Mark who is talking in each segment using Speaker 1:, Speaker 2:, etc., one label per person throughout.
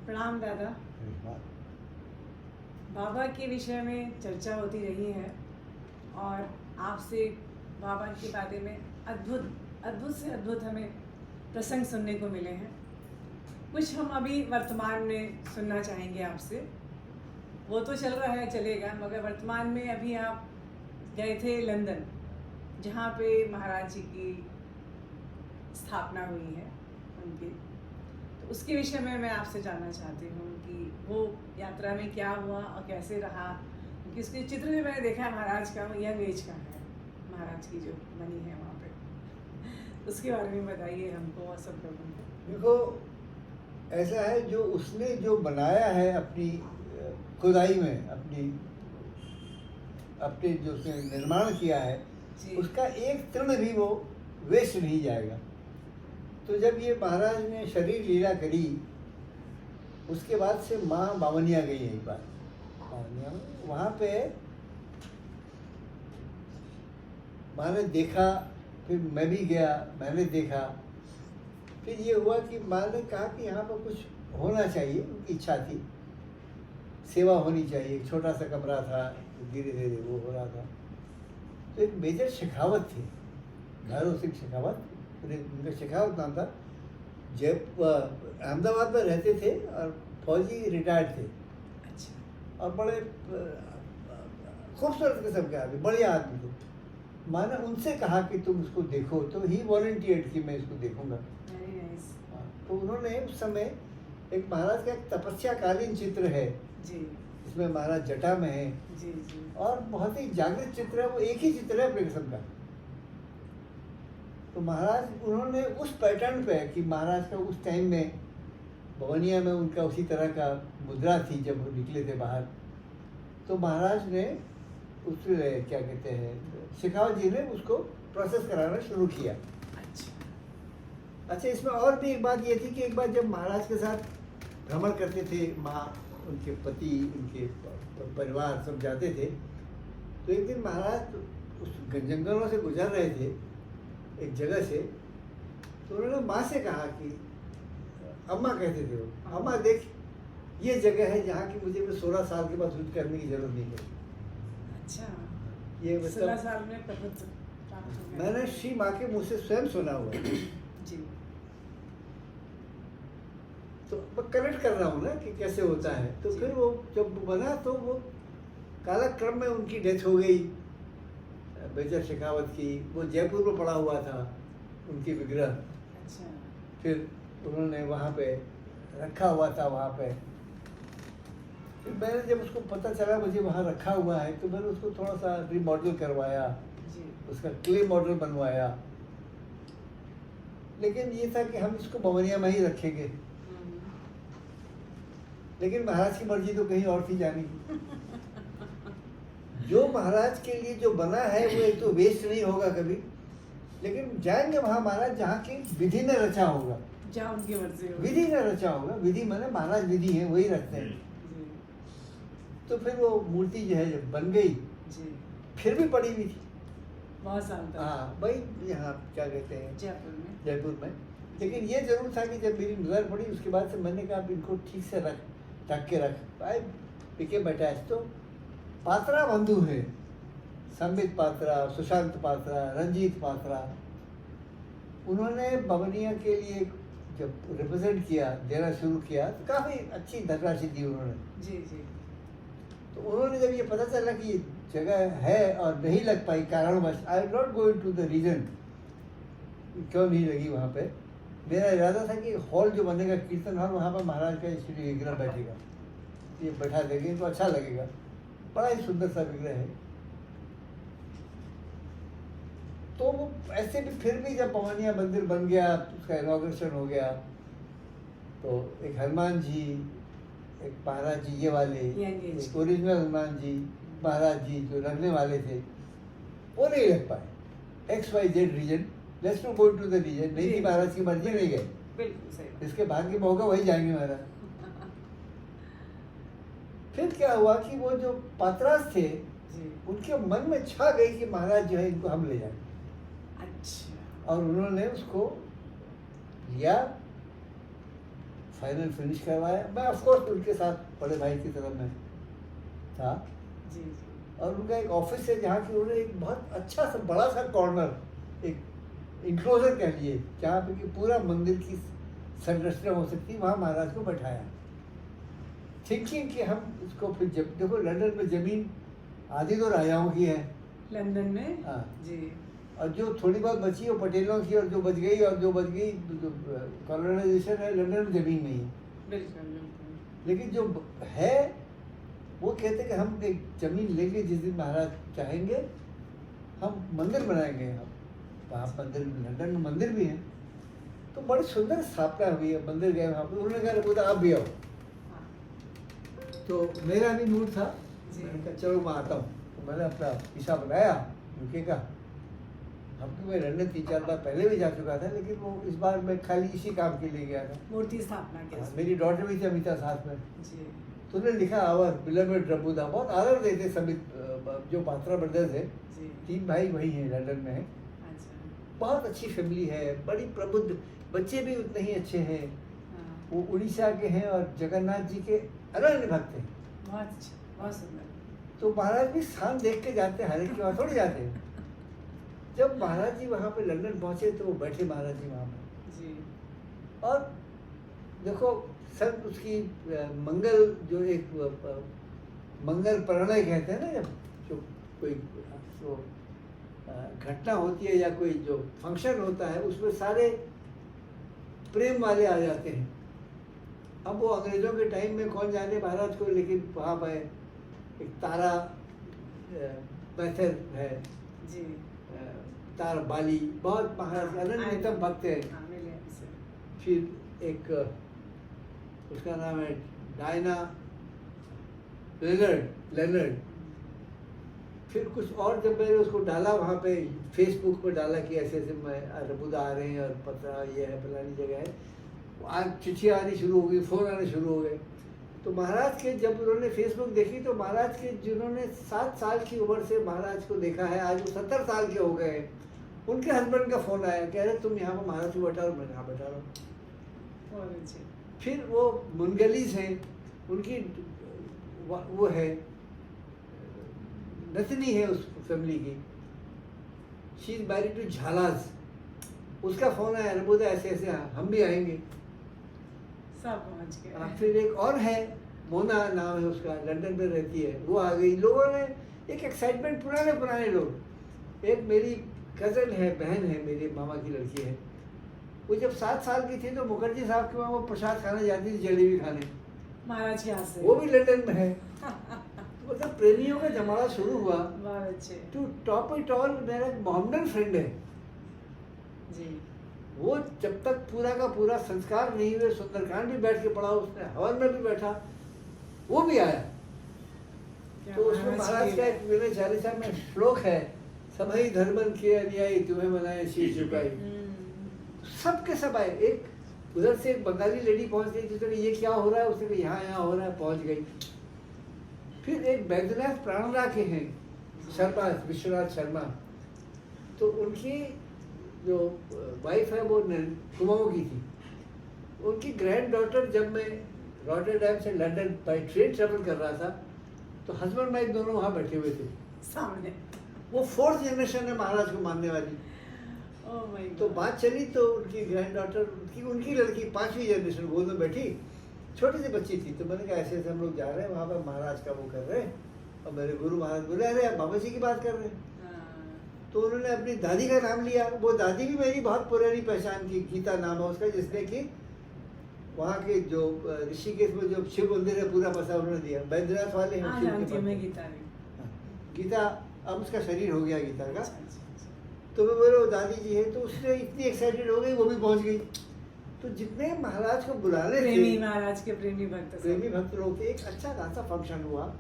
Speaker 1: प्रणाम दादा। बाबा के विषय में चर्चा होती रही है और आपसे बाबा के बारे में अद्भुत अद्भुत से अद्भुत हमें प्रसंग सुनने को मिले हैं। कुछ हम अभी वर्तमान में सुनना चाहेंगे आपसे। वो तो चल रहा है, चलेगा, मगर वर्तमान में अभी आप गए थे लंदन, जहाँ पे महाराज जी की स्थापना हुई है उनकी। तो उसके विषय में मैं आपसे जानना चाहती हूँ कि वो यात्रा में क्या हुआ और कैसे रहा, क्योंकि उसके चित्र भी मैंने देखा है महाराज का, वो यंग एज का है महाराज की जो बनी है वहाँ पे। उसके बारे में बताइए हमको और सब लोगों को।
Speaker 2: देखो, ऐसा है, जो उसने जो बनाया है अपनी खुदाई में, अपने जो उसने निर्माण किया है, उसका एक तृण भी वो वेस्ट नहीं जाएगा। तो जब ये महाराज ने शरीर लीला करी, उसके बाद से माँ बावनिया गई एक बार बावनिया में, वहाँ पे माँ ने देखा, फिर मैं भी गया, मैंने देखा। फिर ये हुआ कि माँ ने कहा कि यहाँ पर कुछ होना चाहिए, उनकी इच्छा थी, सेवा होनी चाहिए। एक छोटा सा कमरा था, धीरे धीरे वो हो रहा था। तो एक मेजर शेखावत थे, भैरव सिंह शेखावत, उनका शेखावत नाम था। जब अहमदाबाद में रहते थे और फौजी रिटायर्ड थे। अच्छा। और बड़े खूबसूरत किस्म के आदमी, बढ़िया आदमी थे। मैंने उनसे कहा कि तुम उसको देखो, तो ही वॉलंटियर्ड कि मैं इसको देखूंगा। तो उन्होंने उस समय एक महाराज का एक तपस्याकालीन चित्र है जी, इसमें महाराज जटा में है जी जी, और बहुत ही जागृत चित्र है, वो एक ही चित्र है अपने किस्म का। तो महाराज उन्होंने उस पैटर्न पे कि महाराज का उस टाइम में भवनिया में उनका उसी तरह का मुद्रा थी जब वो निकले थे बाहर। तो महाराज ने उस क्या कहते हैं, शेखावत जी ने उसको प्रोसेस कराना शुरू किया। अच्छा, इसमें और भी एक बात ये थी कि एक बार जब महाराज के साथ भ्रमण करते थे, माँ, उनके पति, उनके परिवार सब जाते थे, तो एक दिन महाराज उस जंगलों से गुजर रहे थे एक जगह से। तो उन्होंने माँ से कहा कि अम्मा कहते थे वो, अम्मा देख, ये जगह है जहाँ की मुझे 16 साल के बाद युद्ध करने की जरूरत नहीं है। अच्छा, ये 16 साल में मैंने श्री माँ के मुँह से स्वयं सुना हुआ है जी। तो मैं कनेक्ट कर रहा हूँ ना कि कैसे होता है। तो फिर वो जब बना तो वो कालक्रम में उनकी डेथ हो गई, मेजर शेखावत की। वो जयपुर में पड़ा हुआ था उनकी विग्रह। अच्छा। फिर उन्होंने वहाँ पे रखा हुआ था वहाँ पे। फिर मैंने जब उसको पता चला मुझे वहाँ रखा हुआ है, तो मैंने उसको थोड़ा सा रिमॉडल करवाया जी, उसका क्ले मॉडल बनवाया। लेकिन ये था कि हम इसको भवनिया में ही रखेंगे, लेकिन महाराज की मर्जी तो कहीं और थी जाने की। जो महाराज के लिए जो बना है वो एक तो वेस्ट नहीं होगा कभी, लेकिन जाएंगे वहाँ महाराज जहाँ की विधि ने रचा होगा, जहाँ उनकी मर्जी होगी, विधि ने रचा होगा। विधि माने महाराज विधि है, वही रखते हैं। तो फिर वो मूर्ति जो है जब बन गई जी, फिर भी पड़ी हुई थी बहुत साल तक। हाँ भाई, यहाँ क्या कहते हैं, जयपुर में। लेकिन ये जरूर था कि जब मेरी नजर पड़ी, उसके बाद से मैंने कहा इनको ठीक से ढक के रख। भाई पीके बैठा। तो पात्रा बंधु है, संबित पात्रा, सुशांत पात्रा, रंजीत पात्रा, उन्होंने भवनिया के लिए जब रिप्रेजेंट किया, देना शुरू किया, तो काफ़ी अच्छी धनराशि दी उन्होंने जी जी। तो उन्होंने जब ये पता चला कि जगह है और नहीं लग पाई कारणवश, I am not going to the reason क्यों नहीं लगी वहाँ पे। मेरा इरादा था कि हॉल जो बनेगा कीर्तन हॉल, वहाँ पर महाराज का श्री विग्रह बैठेगा, ये बैठा देंगे तो अच्छा लगेगा। बड़ा ही सुंदर सा विग्रह है। तो वो ऐसे भी फिर भी जब भवनिया मंदिर बन गया, उसका इनॉग्रेशन हो गया, तो एक हनुमान जी, एक महाराज जी ये वाले, एक ओरिजिनल हनुमान जी महाराज जी जो लगने वाले थे, वो नहीं लग पाए। XYZ reason, let's not go to the reason, नहीं थी महाराज की मर्जी, नहीं गए। बिल्कुल सही। इसके भाग्य में होगा वही जाएंगे महाराज। फिर क्या हुआ कि वो जो पात्रास थे उनके मन में छा गई कि महाराज जो है इनको हम ले जाएंगे। अच्छा। और उन्होंने उसको लिया, फाइनल फिनिश करवाया। मैं ऑफ कोर्स उनके साथ बड़े भाई की तरह मैं था।
Speaker 1: जी जी।
Speaker 2: और उनका एक ऑफिस है जहाँ की उन्होंने एक बहुत अच्छा सा बड़ा सा कॉर्नर, एक इंक्लोजर कह लिए, जहाँ पे कि पूरा मंदिर की संरचना हो सकती, वहाँ महाराज को बैठाया, थिंकिंग कि हम इसको फिर जब देखो लंदन में ज़मीन आधी तो राजाओं की है,
Speaker 1: लंदन में।
Speaker 2: हाँ,
Speaker 1: जी।
Speaker 2: और जो थोड़ी बहुत बची है वो पटेलों की, और जो बच गई कॉलोनाइजेशन है, लंदन में ज़मीन नहीं है।
Speaker 1: बिल्कुल बिल्कुल।
Speaker 2: लेकिन जो है वो कहते हैं कि हम एक ज़मीन लेंगे, जिस दिन महाराज चाहेंगे हम मंदिर बनाएंगे। हम वहाँ मंदिर, लंदन में मंदिर भी है, तो बड़ी सुंदर स्थापना हुई है। मंदिर गए वहाँ पे, उन्होंने कहा बोला आप भी आओ।
Speaker 1: हाँ।
Speaker 2: तो मेरा भी मूड था,
Speaker 1: जी।
Speaker 2: मैंने कहा चलो मैं आता हूँ। तो मैंने अपना वीसा बनाया यूके का। हम तो मैं लंदन 3-4 बार पहले भी जा चुका था, लेकिन वो इस बार मैं खाली इसी काम के लिए गया था।
Speaker 1: मूर्ति स्थापना के।
Speaker 2: मेरी डॉटर भी थी अमिता साथ में।
Speaker 1: जी।
Speaker 2: तो उन्होंने लिखा आवर बिलवेड प्रभुदा, बहुत आदर देते सभी, जो पात्रा ब्रदर्स है,
Speaker 1: जी।
Speaker 2: 3 भाई वही हैं, लंदन में है।
Speaker 1: अच्छा।
Speaker 2: बहुत अच्छी फैमिली है, बड़ी प्रबुद्ध, बच्चे भी उतने ही अच्छे हैं।
Speaker 1: हाँ।
Speaker 2: वो उड़ीसा के हैं और जगन्नाथ जी के अनन्य भक्त हैं।
Speaker 1: बहुत अच्छा, बहुत सुंदर।
Speaker 2: तो महाराज भी स्थान देख के जाते हैं, हर एक के वहाँ थोड़ी जाते हैं। जब महाराज जी वहाँ पे लंदन पहुँचे तो वो बैठे महाराज जी वहाँ पे,
Speaker 1: जी।
Speaker 2: और देखो सर उसकी मंगल जो एक मंगल प्रणय कहते हैं ना, जब जो कोई जो घटना होती है या कोई जो फंक्शन होता है, उसमें सारे प्रेम वाले आ जाते हैं। अब वो अंग्रेजों के टाइम में कौन जाने महाराज को, लेकिन वहाँ पे एक तारा मैथर है,
Speaker 1: जी।
Speaker 2: तारा बाली, बहुत महाराज अनन्यतम भक्त है।
Speaker 1: हाँ, मिले हमसे।
Speaker 2: फिर एक उसका नाम है डायना लेनर्ड। फिर कुछ और जब मैंने उसको डाला वहाँ पे फेसबुक पे डाला कि ऐसे ऐसे मैं रबुदा आ रहे हैं और पता ये है फलानी जगह है, आज चिट्ठियाँ आनी शुरू हो गई, फ़ोन आने शुरू हो गए। तो महाराज के जब उन्होंने फेसबुक देखी तो महाराज के जिन्होंने 7 साल की उम्र से महाराज को देखा है, आज वो 70 साल के हो गए हैं, उनके हस्बैंड का फ़ोन आया, कह रहे तुम यहाँ पर महाराज को बैठा रहो। मैं यहाँ बैठा रहा हूँ।
Speaker 1: बहुत अच्छे।
Speaker 2: फिर वो मुनगलीस हैं, उनकी वो है नतनी है उस फैमिली की, शी इज मैरिड टू झालाज। उसका फ़ोन आया, रबुदा ऐसे ऐसे हम भी आएंगे।
Speaker 1: सब पहुँच गए।
Speaker 2: फिर एक और है, मोना नाम है उसका, लंदन में रहती है, वो आ गई। लोगों ने एक एक्साइटमेंट, पुराने लोग। एक मेरी कज़न है, बहन है, मेरे मामा की लड़की है, वो जब 7 साल की थी तो मुखर्जी साहब के वहाँ वो प्रसाद खाने जाती थी, जलेबी खाने,
Speaker 1: महाराज के हाथ से।
Speaker 2: वो भी लंदन में है। मतलब प्रेमियों का जमाना शुरू हुआ।
Speaker 1: बहुत अच्छे।
Speaker 2: टू टॉप इट ऑल मेरा एक मोहम्मदन फ्रेंड है,
Speaker 1: जी।
Speaker 2: वो जब तक पूरा का पूरा संस्कार नहीं हुए, सुंदरकांड भी बैठ के पढ़ा उसने, हवन में भी बैठा, वो भी आया। तो उसमें महाराज का एक मेरे चालीसा में श्लोक है, सबई धर्मन के अनुयायी तुम्हें मनाए शीश झुकाई। सबके सब आए। एक उधर से एक बंगाली लेडी पहुंच गई, जिसने ये क्या हो रहा है, उसने कहा यहाँ हो रहा है, पहुंच गई। फिर एक बैद्यनाथ प्राणरा के हैं शर्मा, विश्वनाथ शर्मा, तो उनकी जो वाइफ है वो कुमाऊं की थी। उनकी ग्रैंड डॉटर, जब मैं रॉटरडैम से लंदन बाई ट्रेन ट्रेवल कर रहा था, तो हस्बैंड वाइफ दोनों वहाँ बैठे हुए थे
Speaker 1: सामने।
Speaker 2: वो 4th जनरेशन है महाराज को मानने वाली।
Speaker 1: Oh my God.
Speaker 2: तो बात चली तो उनकी ग्रैंड डॉटर, उनकी लड़की 5वीं जनरेशन गोद में बैठी, छोटी सी बच्ची थी। तो मैंने कहा ऐसे ऐसे हम लोग जा रहे हैं वहाँ पर, महाराज का वो कर रहे हैं। और मेरे गुरु महाराज बोले अरे आप बाबा जी की बात कर रहे हैं। तो उन्होंने अपनी दादी का नाम लिया। वो दादी भी मेरी बहुत पुरानी पहचान की, गीता नाम है उसका, जिसने कि वहाँ के जो ऋषिकेश में जो शिव मंदिर है पूरा पैसा उन्होंने दिया। बैद्यनाथ वाले हैं गीता, अब उसका शरीर हो गया गीता का। तो मैं बोले वो दादी जी है, तो उसने इतनी एक्साइटेड हो गई, वो भी पहुंच गई। तो जितने महाराज को बुलाने थे,
Speaker 1: महाराज के प्रेमी भक्त
Speaker 2: लोग थे, एक अच्छा खासा फंक्शन हुआ।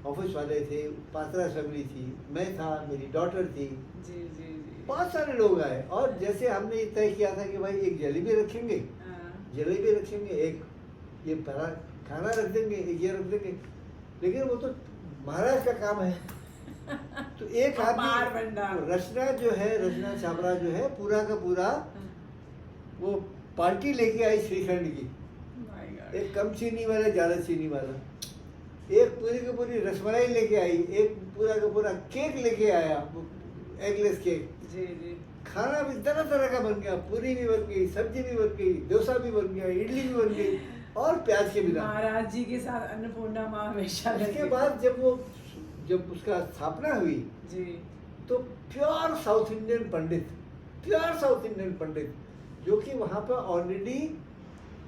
Speaker 2: ऑफिस वाले थे, पात्रा फैमिली थी, मैं था, मेरी डॉटर थी,
Speaker 1: जी जी जी,
Speaker 2: बहुत सारे लोग आए। और जैसे हमने तय किया था कि भाई एक जलेबी रखेंगे, एक ये बड़ा खाना रख देंगे, एक ये रख देंगे, लेकिन वो तो महाराज का काम है। तो एक आदमी रचना जो है, रचना छाबरा जो है, पूरा का पूरा वो पार्टी लेके आई श्रीखंड की। एक कम चीनी वाला, ज़्यादा चीनी वाला, एक पूरी की पूरी रसमलाई लेके आई, एक पूरा का पूरा केक लेके आया, एगलेस केक।
Speaker 1: जी जी।
Speaker 2: खाना भी तरह तरह का बन गया, पूरी भी बन गई, सब्जी भी बन गई, डोसा भी बन गया, इडली भी बन गई, और प्याज के बिना।
Speaker 1: महाराज जी के साथ अन्नपूर्णा माँ हमेशा
Speaker 2: उसके
Speaker 1: रहती।
Speaker 2: बाद जब उसका स्थापना हुई,
Speaker 1: जी।
Speaker 2: तो प्योर साउथ इंडियन पंडित, प्योर साउथ इंडियन पंडित, जो कि वहाँ पर ऑलरेडी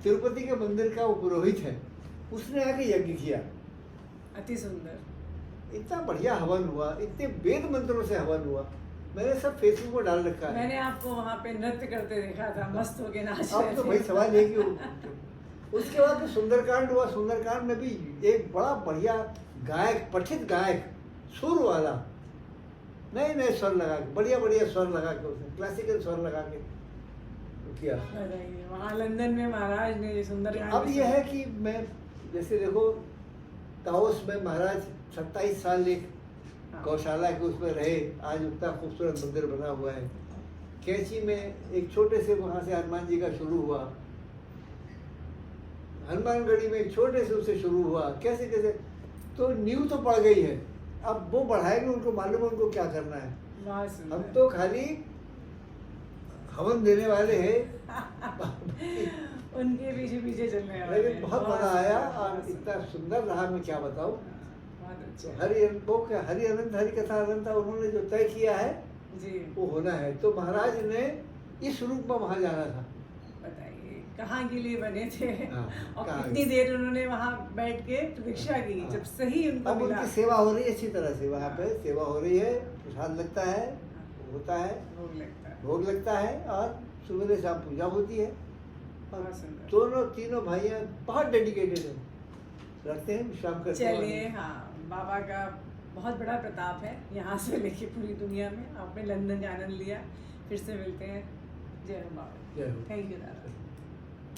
Speaker 2: तिरुपति के मंदिर का वो पुरोहित है, उसने आके यज्ञ किया।
Speaker 1: अति सुंदर।
Speaker 2: इतना बढ़िया हवन हुआ, इतने वेद मंत्रों से हवन हुआ। मैंने सब फेसबुक पर डाल रखा है।
Speaker 1: मैंने आपको वहाँ पे नृत्य करते देखा था, मस्त होके नाच
Speaker 2: अब
Speaker 1: रहे
Speaker 2: तो
Speaker 1: थे।
Speaker 2: भाई सवाल है कि उसके बाद तो सुंदरकांड हुआ। सुंदरकांड में भी एक बड़ा बढ़िया गायक, पठित गायक, सुर वाला, नए नए स्वर लगा के, बढ़िया बढ़िया स्वर लगा के, उसने क्लासिकल स्वर लगा के किया।
Speaker 1: बताइए, वहाँ लंदन में महाराज ने सुंदरकांड।
Speaker 2: अब यह है कि मैं, जैसे देखो, ताओस में महाराज 27 साल एक गौशाला के उसमें रहे, आज उतना खूबसूरत मंदिर बना हुआ है। कैंची में एक छोटे से, वहाँ से हनुमान जी का शुरू हुआ, हनुमानगढ़ी में एक छोटे से उससे शुरू हुआ, कैसे कैसे, तो नींव तो पड़ गई है। अब वो बढ़ाएंगे, उनको मालूम है उनको क्या करना है।
Speaker 1: बहुत सुंदर।
Speaker 2: हम तो खाली हवन देने वाले हैं।
Speaker 1: उनके पीछे पीछे चलने वाले
Speaker 2: लेकिन
Speaker 1: हैं।
Speaker 2: बहुत मजा आया,
Speaker 1: सुंदर,
Speaker 2: और
Speaker 1: बहुत
Speaker 2: इतना
Speaker 1: सुंदर।
Speaker 2: सुंदर रहा, मैं क्या बताऊँ।
Speaker 1: बहुत
Speaker 2: तो
Speaker 1: अच्छा।
Speaker 2: हरि अनंत हरि कथा अनंता उन्होंने जो तय किया है
Speaker 1: जी।
Speaker 2: वो होना है। तो महाराज ने इस रूप में वहाँ जाना था।
Speaker 1: बताइए, कहाँ के लिए बने थे,
Speaker 2: हाँ,
Speaker 1: और
Speaker 2: कहाँ
Speaker 1: कितनी
Speaker 2: के-
Speaker 1: देर उन्होंने वहाँ बैठ के प्रतीक्षा की,
Speaker 2: हाँ।
Speaker 1: जब सही उनको
Speaker 2: अब
Speaker 1: मिला।
Speaker 2: उनकी सेवा हो रही है अच्छी तरह से, वहाँ पे सेवा हो रही है, प्रसाद लगता है, होता है,
Speaker 1: भोग लगता है।
Speaker 2: भोग लगता है, और सुबह शाम पूजा होती है। और
Speaker 1: बहुत सुंदर।
Speaker 2: दोनों तीनों भाइयाँ बहुत डेडिकेटेड हैं, रखते हैं, विश्राम करते हैं।
Speaker 1: चलिए, हाँ, बाबा का बहुत बड़ा प्रताप है यहाँ से लेके पूरी दुनिया में। आपने लंदन का आनंद लिया, फिर से मिलते हैं। जय हो बाबा।
Speaker 2: जय हो।
Speaker 1: थैंक यू दादा।